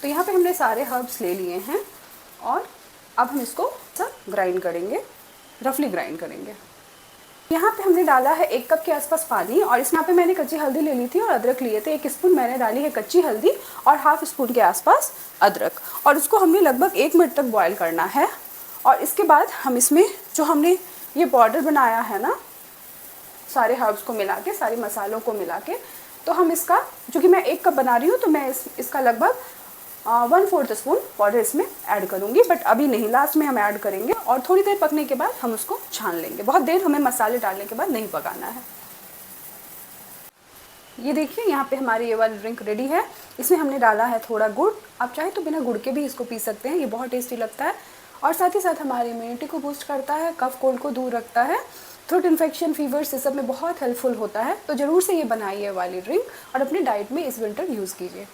तो यहाँ पे हमने सारे हर्ब्स ले लिए हैं और अब हम इसको ग्राइंड करेंगे, रफली ग्राइंड करेंगे। यहाँ पे हमने डाला है 1 कप के आसपास पानी और इसमें यहाँ पे मैंने कच्ची हल्दी ले ली थी और अदरक लिए थे। 1 स्पून मैंने डाली है कच्ची हल्दी और हाफ स्पून के आसपास अदरक, और उसको हमने लगभग 1 मिनट तक बॉईल करना है। और इसके बाद हम इसमें जो हमने ये पाउडर बनाया है ना, सारे हर्ब्स को मिला के, सारे मसालों को मिला के, तो हम इसका, जो कि मैं 1 कप बना रही हूँ, तो मैं इसका लगभग 1/4 स्पून पाउडर इसमें ऐड करूँगी, बट अभी नहीं, लास्ट में हम ऐड करेंगे। और थोड़ी देर पकने के बाद हम उसको छान लेंगे। बहुत देर हमें मसाले डालने के बाद नहीं पकाना है। ये देखिए यहाँ पे हमारी ये वाली ड्रिंक रेडी है। इसमें हमने डाला है थोड़ा गुड़, आप चाहे तो बिना गुड़ के भी इसको पी सकते हैं, ये बहुत टेस्टी लगता है। और साथ ही साथ हमारी इम्यूनिटी को बूस्ट करता है, कफ कोल्ड को दूर रखता है, थ्रोट इन्फेक्शन, फीवर्स, ये सब में बहुत हेल्पफुल होता है। तो ज़रूर से ये बनाइए वाली ड्रिंक और अपनी डाइट में इस विंटर यूज़ कीजिए।